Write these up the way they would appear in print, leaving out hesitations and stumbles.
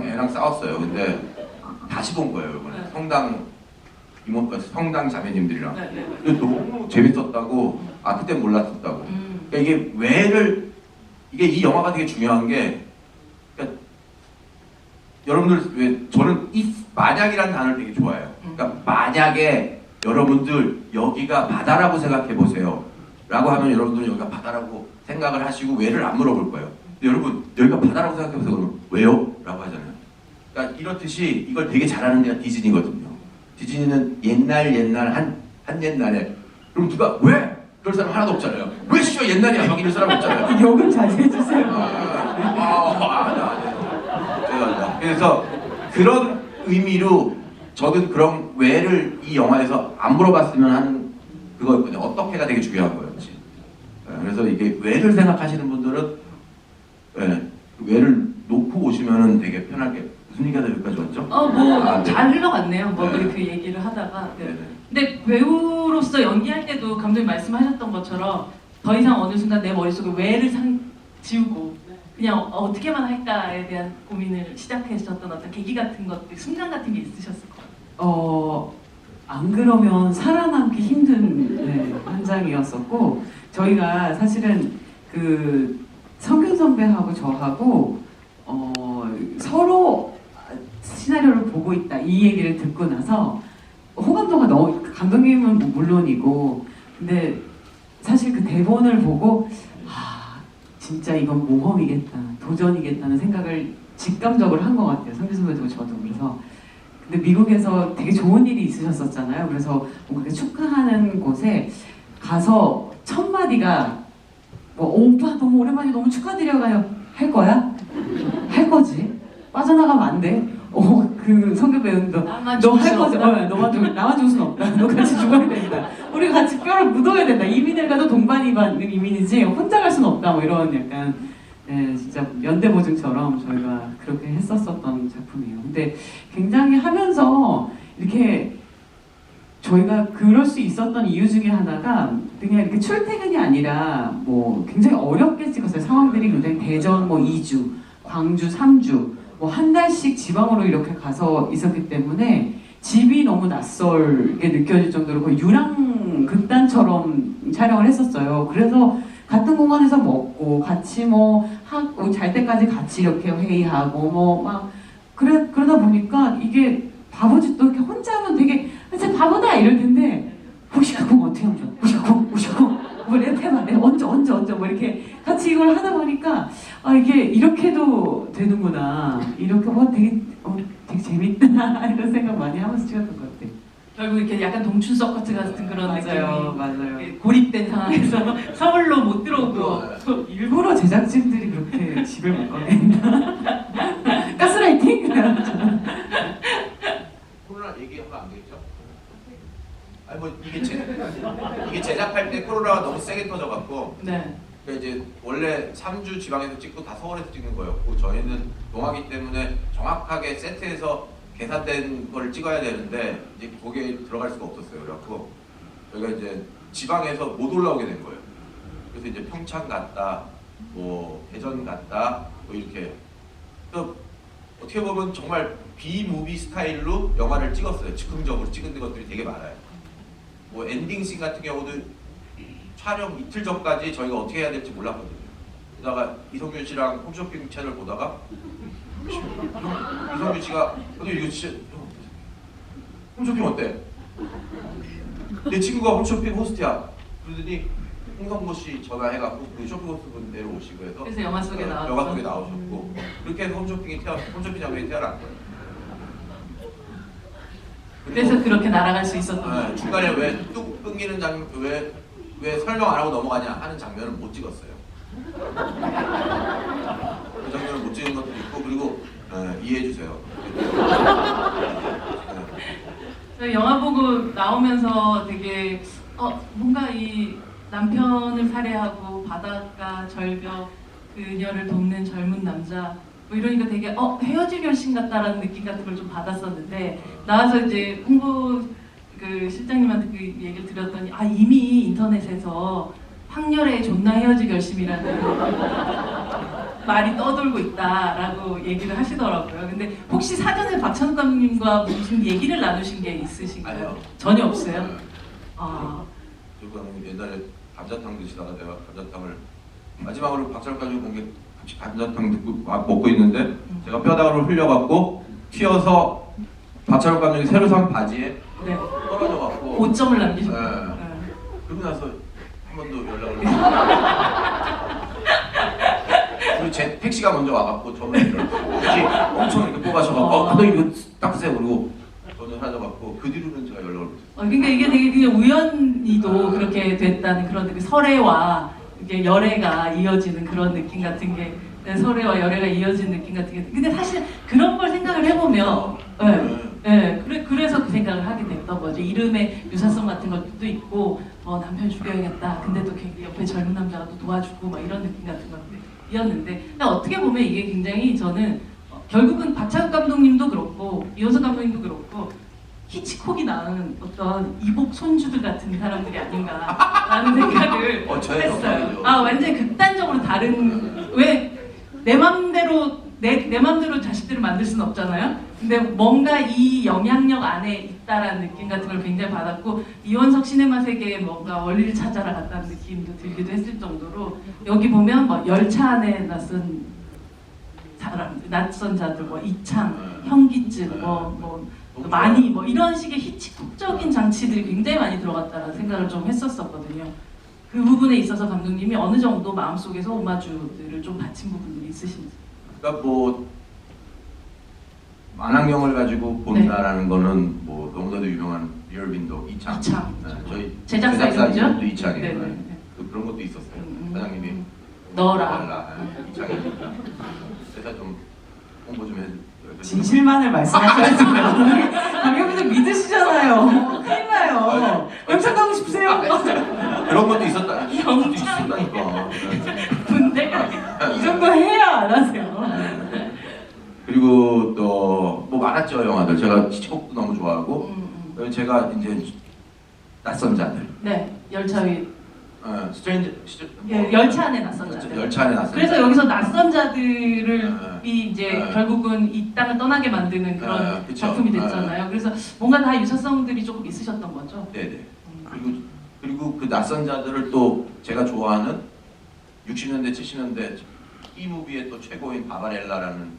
애랑 싸웠어요. 근데 다시 본 거예요. 이번에 성당 자매님들이랑. 근데 너무 재밌었다고. 아 그때 몰랐었다고. 그러니까 이게 이 영화가 되게 중요한 게 그러니까 여러분들 왜 저는 이 만약이라는 단어를 되게 좋아해요. 그러니까 만약에 여러분들 여기가 바다라고 생각해 보세요. 라고 하면 여러분들은 여기가 바다라고 생각을 하시고 왜를 안 물어볼 거예요. 근데 여러분 여기가 바다라고 생각해 보세요. 그러면 왜요? 라고 하잖아요. 그러니까 이렇듯이 이걸 되게 잘하는 데가 디즈니거든요. 디즈니는 옛날 한 옛날에 그럼 누가 왜? 그럴 사람 하나도 없잖아요. 왜 씨발 옛날이야? 막 이럴 사람 없잖아요. 욕은 자제해주세요. 죄송합니다. 그래서 그런 의미로 저는 그런 왜를 이 영화에서 안 물어봤으면 하는 그거였거든요. 어떻게가 되게 중요한 거였지. 그래서 이게 왜를 생각하시는 분들은 왜를 놓고 오시면은 되게 편하게 무슨 얘기가 여기까지 왔죠? 잘 흘러갔네요. 뭐 네. 그 얘기를 하다가. 네. 네네. 근데 배우로서 연기할 때도 감독님 말씀하셨던 것처럼 더 이상 어느 순간 내 머릿속에 왜를 지우고 그냥 어떻게만 할까에 대한 고민을 시작하셨던 어떤 계기 같은 것들, 순간 같은 게 있으셨을 거예요. 안 그러면 살아남기 힘든 현장이었었고 저희가 사실은 그 성균 선배하고 저하고 서로 시나리오를 보고 있다 이 얘기를 듣고 나서 호감도가 너무 감독님은 물론이고 근데 사실 그 대본을 보고 진짜 이건 모험이겠다 도전이겠다는 생각을 직감적으로 한 것 같아요. 성균 선배도 저도. 그래서 근데 미국에서 되게 좋은 일이 있으셨었잖아요. 그래서 뭔가 축하하는 곳에 가서 첫 마디가 뭐 오빠 너무 오랜만에 너무 축하드려가요. 할 거야? 할 거지. 빠져나가면 안 돼. 그 성규 배우님도 너 할 거지. 나만 죽을 순 없다. 너 같이 죽어야 된다. 우리 같이 뼈를 묻어야 된다. 이민을 가도 동반 이민이지 혼자 갈 순 없다. 뭐 이런 약간 진짜 연대보증처럼 저희가 그렇게 했었던 작품이에요. 근데 굉장히 하면서 이렇게 저희가 그럴 수 있었던 이유 중에 하나가 그냥 이렇게 출퇴근이 아니라 뭐 굉장히 어렵게 찍었어요. 상황들이 굉장히 대전 뭐 2주, 광주 3주, 뭐 한 달씩 지방으로 이렇게 가서 있었기 때문에 집이 너무 낯설게 느껴질 정도로 거의 유랑 극단처럼 촬영을 했었어요. 그래서 같은 공간에서 먹고 같이 잘 때까지 같이 이렇게 회의하고 그러다 보니까 이게 바보짓도 이렇게 혼자 하면 되게 진짜 바보다 이럴 텐데 무시하고 어떻게 하면 무시하고 뭐 이렇게 해봐 내가 언제 뭐 이렇게 같이 이걸 하다 보니까 이게 이렇게도 되는구나 이렇게 되게 재밌다 이런 생각 많이 하면서 찍었던 것 같아요. 결국 이렇게 약간 동춘 서커트 같은 그런 맞아요. 느낌이 고립된 상황에서 서울로 못 들어오고 일부러 제작진들이 그렇게 집을 못 가게 했나? 가스라이팅? 코로나 얘기하면 안 되겠죠? 아니 뭐 이게 제작할 때 코로나가 너무 세게 터져갖고 네. 그러니까 이제 원래 3주 지방에서 찍고 다 서울에서 찍는 거였고 저희는 동화기 때문에 정확하게 세트에서 계산된 걸 찍어야 되는데 이제 거기에 들어갈 수가 없었어요. 그래갖고 저희가 이제 지방에서 못 올라오게 된 거예요. 그래서 이제 평창 갔다, 뭐 대전 갔다, 뭐 이렇게. 또 어떻게 보면 정말 비무비 스타일로 영화를 찍었어요. 즉흥적으로 찍은 것들이 되게 많아요. 뭐 엔딩씬 같은 경우도 촬영 이틀 전까지 저희가 어떻게 해야 될지 몰랐거든요. 그러다가 이성균 씨랑 홈쇼핑 채널 보다가 이성균 씨가 근데 이거 진짜 홈쇼핑 어때? 내 친구가 홈쇼핑 호스트야. 그러더니 홍성보 씨 전화해갖고 그 쇼핑 호스트분 내려오시고 해서 그래서 영화 속에 나오셨고 그렇게 해서 홈쇼핑 장면이 태어난 거예요. 그래서 그렇게 날아갈 수 있었던 거예요. 중간에 왜 뚝 끊기는 장면 왜 설명 안 하고 넘어가냐 하는 장면을 못 찍었어요. 그 장면을 못 찍은 것도 있고 그리고 이해해 주세요. 영화 보고 나오면서 되게 뭔가 이 남편을 살해하고 바닷가 절벽 그녀를 돕는 젊은 남자 뭐 이러니까 되게 헤어질 결심 같다라는 느낌 같은 걸 좀 받았었는데 나와서 이제 홍보 그 실장님한테 그 얘기를 드렸더니 이미 인터넷에서 황렬의 존나 헤어질 결심이라는 말이 떠돌고 있다라고 얘기를 하시더라고요. 근데 혹시 사전에 박찬욱 감독님과 무슨 얘기를 나누신 게 있으신가요? 아니요. 전혀 없어요? 네. 아, 저는 옛날에 감자탕 드시다가 내가 감자탕을 마지막으로 박찬욱 감독님 본게 같이 감자탕 듣고 막 먹고 있는데 제가 뼈다귀를 흘려갖고 튀어서 박찬욱 감독이 새로 산 바지에 네. 떨어져갖고 5점을 남기셨고. 네. 네. 그러고 나서 한 번도 연락을 못 그리고 제 택시가 먼저 와갖고 저는 택시 엄청 이렇게 뽑아셔갖고 감독님 이거 닦으세요 그리고 저는 하셔갖고 그 뒤로는 제가 연락을 못했어요. 그러니까 이게 되게 그냥 우연히도 그렇게 됐다는 그런 그 설애와 이게 열애가 이어지는 그런 느낌 같은 게 네, 설애와 열애가 이어지는 느낌 같은 게 근데 사실 그런 걸 생각을 해보면 그래서 그 생각을 하게 됐던 거죠. 이름의 유사성 같은 것도 있고 남편 죽여야겠다. 근데 또 옆에 젊은 남자가 또 도와주고 막 이런 느낌 같은 것이었는데 어떻게 보면 이게 굉장히 저는 결국은 박찬욱 감독님도 그렇고 이호석 감독님도 그렇고 히치콕이 낳은 어떤 이복 손주들 같은 사람들이 아닌가라는 생각을 저의 했어요. 영광이죠. 완전히 극단적으로 다른 왜 내 맘대로 내 맘대로 자식들을 만들 수는 없잖아요. 근데 뭔가 이 영향력 안에 있다라는 느낌 같은 걸 굉장히 받았고 이원석 시네마 세계에 뭔가 원리를 찾아라 같다는 느낌도 들기도 했을 정도로 여기 보면 뭐 열차 안에 낯선 사람, 낯선 자들, 뭐 이창, 현기증, 또 많이 뭐 이런 식의 히치콕적인 장치들이 굉장히 많이 들어갔다라는 생각을 좀 했었거든요. 그 부분에 있어서 감독님이 어느 정도 마음속에서 오마주들을 좀 바친 부분들이 있으신지. 그러니까 뭐 만화경을 가지고 본다라는 거는 뭐 너무나도 유명한 리얼빈도 이창. 네, 저희 제작사 이름도 이창이에요. 네네. 그런 것도 있었어요. 사장님이 너라. 이창이니까. 그래서 좀 홍보 좀 해주세요. 진실만을 말씀하셔야지만 관객분들 믿으시잖아요. 큰일 나요. 영창 가고 싶으세요? 그런 것도 있었다. 영창. 있었다니까. 군대 이 정도 해야 안 하세요. 그리고 또 뭐 많았죠 영화들. 제가 히치콕도 너무 좋아하고 제가 이제 낯선 자들. 네, 열차 위. 스트레인지 열차 안에 낯선 자들. 열차 안에 낯선 그래서 자들. 여기서 낯선 자들을 네. 이제 네. 결국은 이 땅을 떠나게 만드는 그런 그쵸. 작품이 됐잖아요. 그래서 뭔가 다 유사성들이 조금 있으셨던 거죠. 네네. 그리고 그 낯선 자들을 또 제가 좋아하는 60년대 70년대 이 무비의 또 최고인 바바렐라라는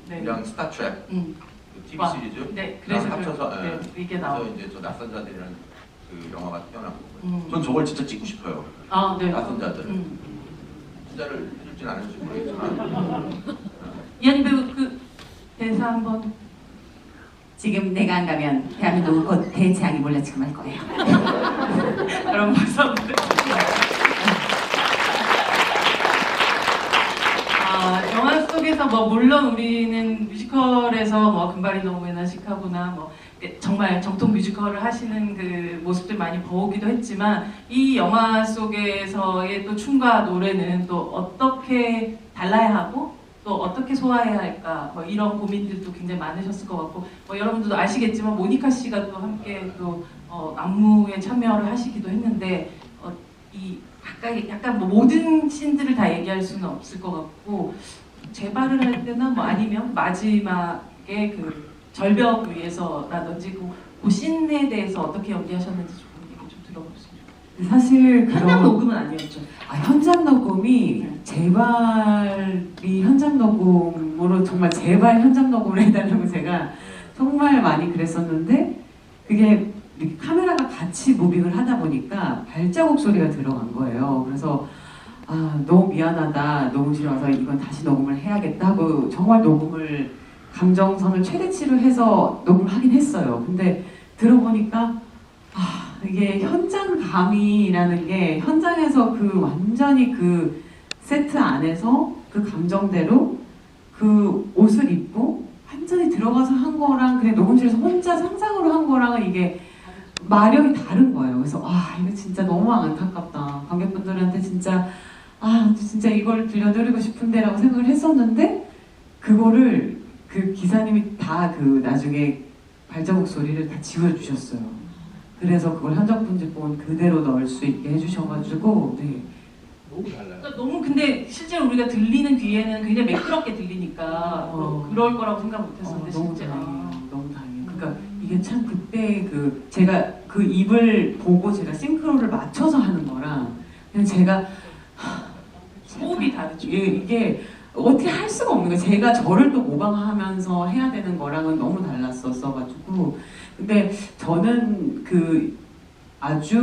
네. 이랑 스타트랙 음. 그 TV 와, 시리즈 네, 그래서 합쳐서 이게 그래서 나오. 이제 저 낯선 자들이라는 그 영화가 태어난 거고요. 음. 전 저걸 진짜 찍고 싶어요. 아, 네. 낯선 자들. 음. 진짜를 해줄진 않을지 모르겠지만 이한희 배우 그 대사 한번. 지금 내가 안 가면 대한민국은 곧 대재앙이 몰려치고 말 거예요. 그런 박수 한번 드립니다. 영화 속에서 뭐 물론 우리는 뮤지컬에서 뭐 금발인 동무나 시카고나 뭐 정말 정통 뮤지컬을 하시는 그 모습들 많이 보기도 했지만 이 영화 속에서의 또 춤과 노래는 또 어떻게 달라야 하고 또 어떻게 소화해야 할까 뭐 이런 고민들도 굉장히 많으셨을 것 같고 뭐 여러분들도 아시겠지만 모니카 씨가 또 함께 또 안무에 참여를 하시기도 했는데 이 약간 뭐 모든 씬들을 다 얘기할 수는 없을 것 같고 재발을 할 때나 뭐 아니면 마지막에 그 절벽 위에서라든지 그 씬에 대해서 어떻게 연기하셨는지 좀 얘기 좀 들어보겠습니다. 사실 현장 녹음은 아니었죠. 현장 녹음이 재발이 현장 녹음으로 정말 제발 현장 녹음을 해달라고 제가 정말 많이 그랬었는데 그게 이렇게 카메라가 같이 무빙을 하다 보니까 발자국 소리가 들어간 거예요. 그래서 너무 미안하다. 녹음실에 와서 이건 다시 녹음을 해야겠다 하고 정말 녹음을 감정선을 최대치로 해서 녹음을 하긴 했어요. 근데 들어보니까 이게 현장감이라는 게 현장에서 그 완전히 그 세트 안에서 그 감정대로 그 옷을 입고 완전히 들어가서 한 거랑 그냥 녹음실에서 혼자 상상으로 한 거랑은 이게 마력이 다른 거예요. 그래서 이거 진짜 너무 안타깝다. 관객분들한테 진짜 진짜 이걸 들려드리고 싶은데라고 생각을 했었는데 그거를 그 기사님이 다 그 나중에 발자국 소리를 다 지워주셨어요. 그래서 그걸 현장 편집본 그대로 넣을 수 있게 해주셔가지고 너무 달라요. 그러니까 너무 근데 실제로 우리가 들리는 귀에는 굉장히 매끄럽게 들리니까 그럴 거라고 생각 못했었는데 너무 실제 다행이에요. 너무 다행이에요. 그러니까 이게 참 그때 그 제가 그 입을 보고 제가 싱크로를 맞춰서 하는 거랑 그냥 제가 호흡이 다르죠. 이게 어떻게 할 수가 없는 거예요. 제가 저를 또 모방하면서 해야 되는 거랑은 너무 달랐었어가지고. 근데 저는 그 아주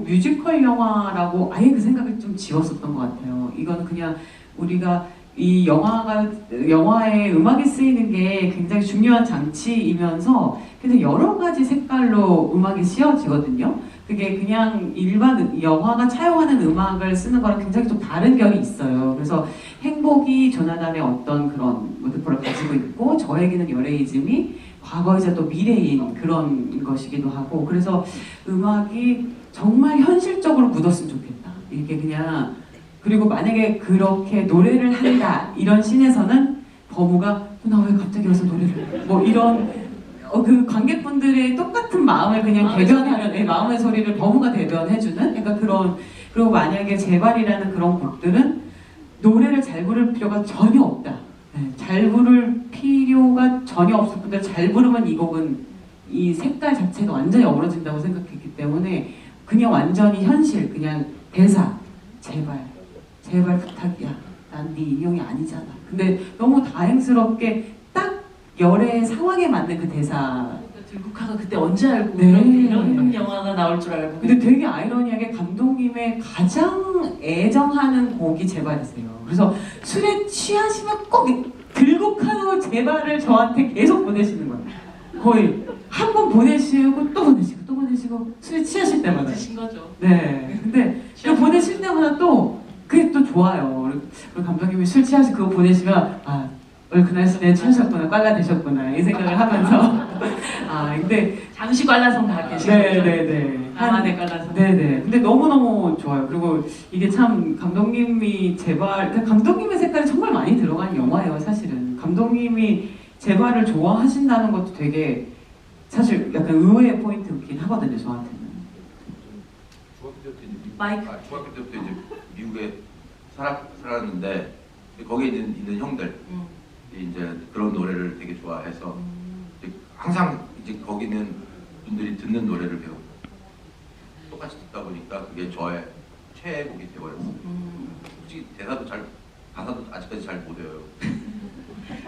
뮤지컬 영화라고 아예 그 생각을 좀 지웠었던 것 같아요. 이거는 그냥 우리가 이 영화에 음악이 쓰이는 게 굉장히 중요한 장치이면서 그래서 여러 가지 색깔로 음악이 씌워지거든요. 그게 그냥 일반 영화가 차용하는 음악을 쓰는 거랑 굉장히 좀 다른 결이 있어요. 그래서 행복이 조나단의 어떤 그런 모티프를 가지고 있고 저에게는 여레이즘이 과거이자 또 미래인 그런 것이기도 하고 그래서 음악이 정말 현실적으로 묻었으면 좋겠다. 이게 그냥 그리고 만약에 그렇게 노래를 한다 이런 씬에서는 버무가 나 왜 갑자기 와서 노래를 뭐 이런 그 관객분들의 똑같은 마음을 그냥 대변하는 마음의 소리를 버무가 대변해주는 그러니까 그런 그리고 만약에 제발이라는 그런 곡들은 노래를 잘 부를 필요가 전혀 없다. 네, 잘 부를 필요가 전혀 없을 뿐더러 잘 부르면 이 곡은 이 색깔 자체가 완전히 어우러진다고 생각했기 때문에 그냥 완전히 현실 그냥 대사 제발 부탁이야 난 네 인형이 아니잖아. 근데 너무 다행스럽게 딱 열의 상황에 맞는 그 대사. 들국화가 그때 언제 알고 네. 이런 영화가 나올 줄 알고. 근데 되게 아이러니하게 감독님의 가장 애정하는 곡이 제발이세요. 그래서 술에 취하시면 꼭 들국화로 제발을 저한테 계속 보내시는 거예요. 거의 한 번 보내시고 또 보내시고 또 보내시고 술에 취하실 때마다. 드신 거죠. 네. 근데 그 보내실 때마다 또 그게 또 좋아요. 그리고 감독님이 술 취하시 그거 보내시면 아 오늘 그날씨에 취하셨구나 꽐라 되셨구나 이 생각을 하면서 아 근데 잠시 꽐라성 가 계시죠. 네네네 나만의 꽐라성. 네네 근데 너무너무 좋아요. 그리고 이게 참 감독님이 제발 그러니까 감독님의 색깔이 정말 많이 들어간 영화예요. 사실은 감독님이 제발을 좋아하신다는 것도 되게 사실 약간 의외의 포인트긴 하거든요. 저한테는. 중학교 때부터 이제 마이크. 중학교 때부터 이제 미국에 살았는데 거기에 있는 형들 이제 그런 노래를 되게 좋아해서 이제 항상 이제 거기 있는 분들이 듣는 노래를 배우고 똑같이 듣다 보니까 그게 저의 최애곡이 되어버렸어요. 솔직히 가사도 아직까지 잘 못 외워요.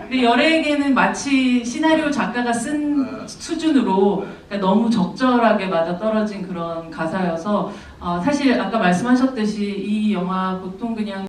근데 열애에게는 마치 시나리오 작가가 쓴 수준으로 그러니까 너무 적절하게 맞아떨어진 그런 가사여서 사실 아까 말씀하셨듯이 이 영화 보통 그냥